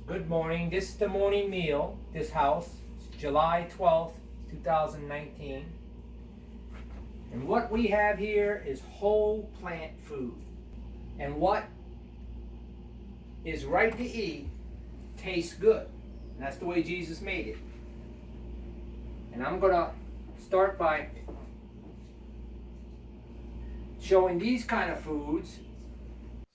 Good morning. This is the morning meal. This house, it's July 12th, 2019. And what we have here is whole plant food. And what is right to eat tastes good. And that's the way Jesus made it. And I'm going to start by showing these kind of foods.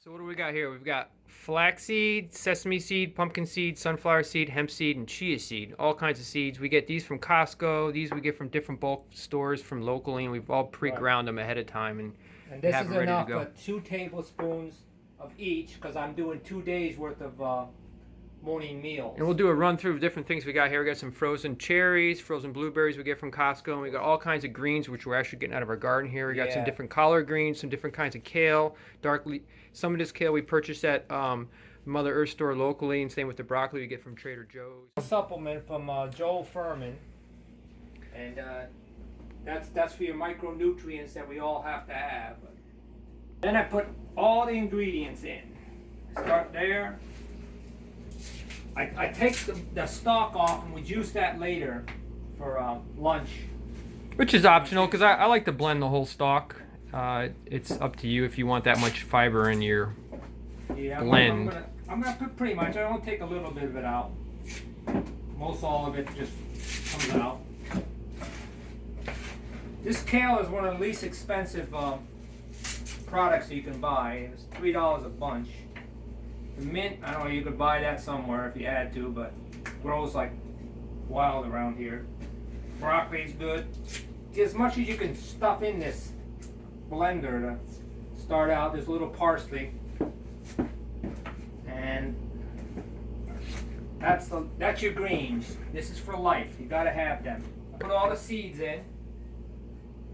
So what do we got here? We've got flaxseed, sesame seed, pumpkin seed, sunflower seed, hemp seed, and chia seed. All kinds of seeds. We get these from Costco. These we get from different bulk stores from locally, and we've all pre-ground them ahead of time and this have is them ready enough to go. for 2 tablespoons of each, because I'm doing 2 days worth of morning meals. And we'll do a run through of different things we got here. We got some frozen cherries, frozen blueberries we get from Costco, and we got all kinds of greens which we're actually getting out of our garden here. We got some different collard greens, some different kinds of kale, some of this kale we purchased at Mother Earth store locally, and same with the broccoli we get from Trader Joe's. A supplement from Joel Furman, and that's for your micronutrients that we all have to have. Then I put all the ingredients in. Start there. I take the stalk off, and we juice that later for lunch. Which is optional, because I like to blend the whole stalk. It's up to you if you want that much fiber in your blend. I'm gonna put pretty much. I don't take a little bit of it out. Most all of it just comes out. This kale is one of the least expensive products you can buy. It's $3 a bunch. The mint, I don't know, you could buy that somewhere if you had to, but it grows like wild around here. Broccoli's good. Get as much as you can stuff in this blender to start out. There's a little parsley, and that's your greens. This is for life. You gotta have them. Put all the seeds in.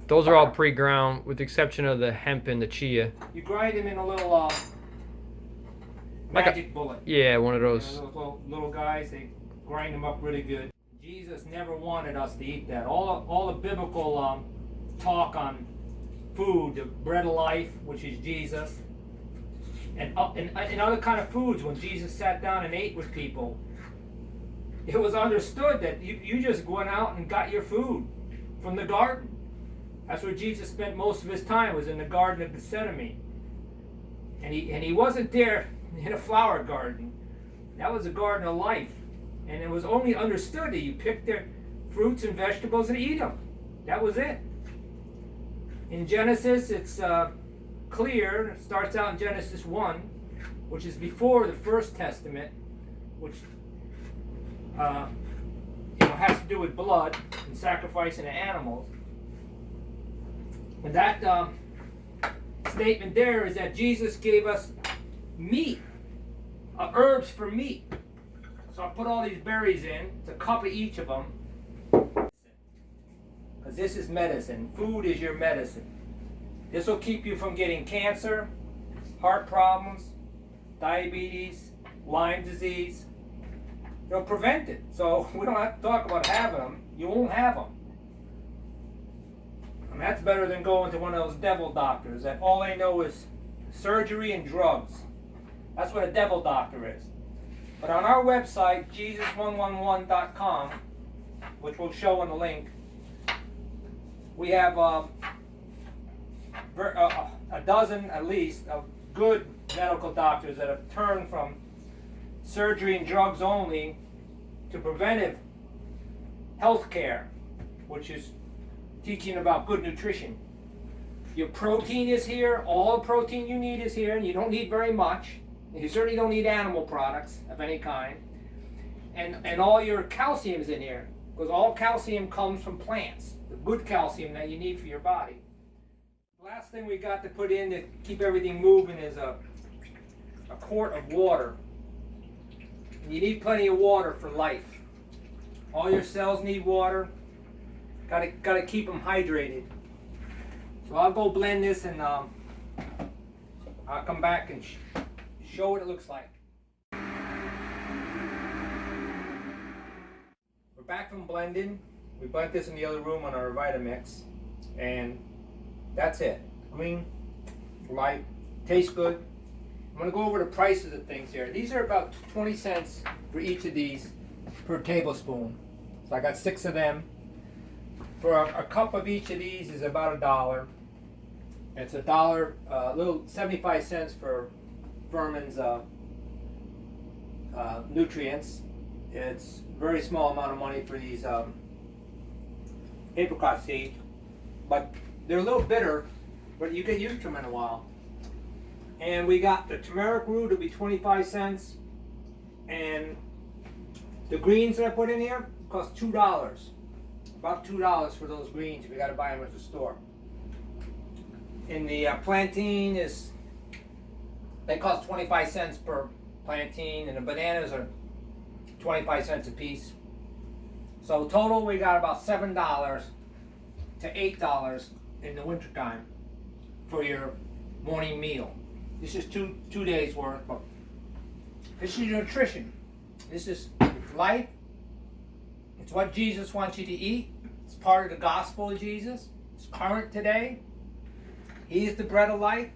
Those are all pre-ground, with the exception of the hemp and the chia. You grind them in a little magic bullet. Yeah, one of those. Those little guys, they grind them up really good. Jesus never wanted us to eat that. All the biblical talk on food, the bread of life, which is Jesus, and other kind of foods. When Jesus sat down and ate with people, it was understood that you just went out and got your food from the garden. That's where Jesus spent most of his time, was in the Garden of Gethsemane. And he wasn't there in a flower garden. That was a garden of life. And it was only understood that you pick their fruits and vegetables and eat them. That was it. In Genesis, it's clear. It starts out in Genesis 1, which is before the First Testament, which has to do with blood and sacrificing the animals. And that statement there is that Jesus gave us meat, herbs for meat. So I put all these berries in. It's a cup of each of them. Because this is medicine. Food is your medicine. This will keep you from getting cancer, heart problems, diabetes, Lyme disease. It'll prevent it. So we don't have to talk about having them. You won't have them. And that's better than going to one of those devil doctors that all they know is surgery and drugs. That's what a devil doctor is. But on our website, Jesus111.com, which we'll show in the link, we have a dozen at least of good medical doctors that have turned from surgery and drugs only to preventive health care, which is teaching about good nutrition. Your protein is here. All the protein you need is here, and you don't need very much. You certainly don't need animal products of any kind. And all your calcium is in here, because all calcium comes from plants, the good calcium that you need for your body. The last thing we got to put in to keep everything moving is a quart of water. And you need plenty of water for life. All your cells need water. Got to keep them hydrated. So I'll go blend this, and I'll come back and show what it looks like. We're back from blending. We blend this in the other room on our Vitamix, and that's it. Green, light, tastes good. going to go over the prices of things here. These are about 20 cents for each of these per tablespoon. So I got 6 of them. For a cup of each of these is about $1. It's $1, little 75 cents for Furman's nutrients. It's a very small amount of money for these apricot seeds, but they're a little bitter, but you get used to them in a while. And we got the turmeric root, it'll be 25 cents, and the greens that I put in here cost $2. About $2 for those greens if you got to buy them at the store. And the plantain they cost 25 cents per plantain, and the bananas are 25 cents a piece. So total we got about $7 to $8 in the wintertime for your morning meal. This is two days worth, but this is your nutrition. This is life. It's what Jesus wants you to eat. It's part of the gospel of Jesus. It's current today. He is the bread of life.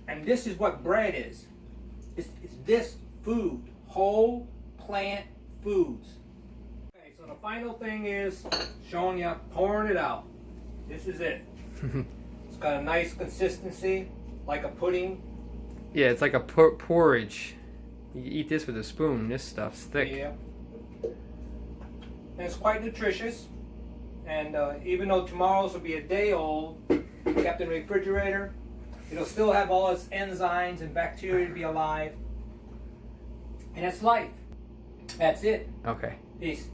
And this is what bread is. It's this food. Whole plant foods. Okay, so the final thing is showing you pouring it out. This is it. It's got a nice consistency, like a pudding. Yeah, it's like a porridge. You eat this with a spoon. This stuff's thick. Yeah. And it's quite nutritious. And even though tomorrow's will be a day old, kept in the refrigerator, it'll still have all its enzymes and bacteria to be alive. And it's life. That's it. Okay. Peace.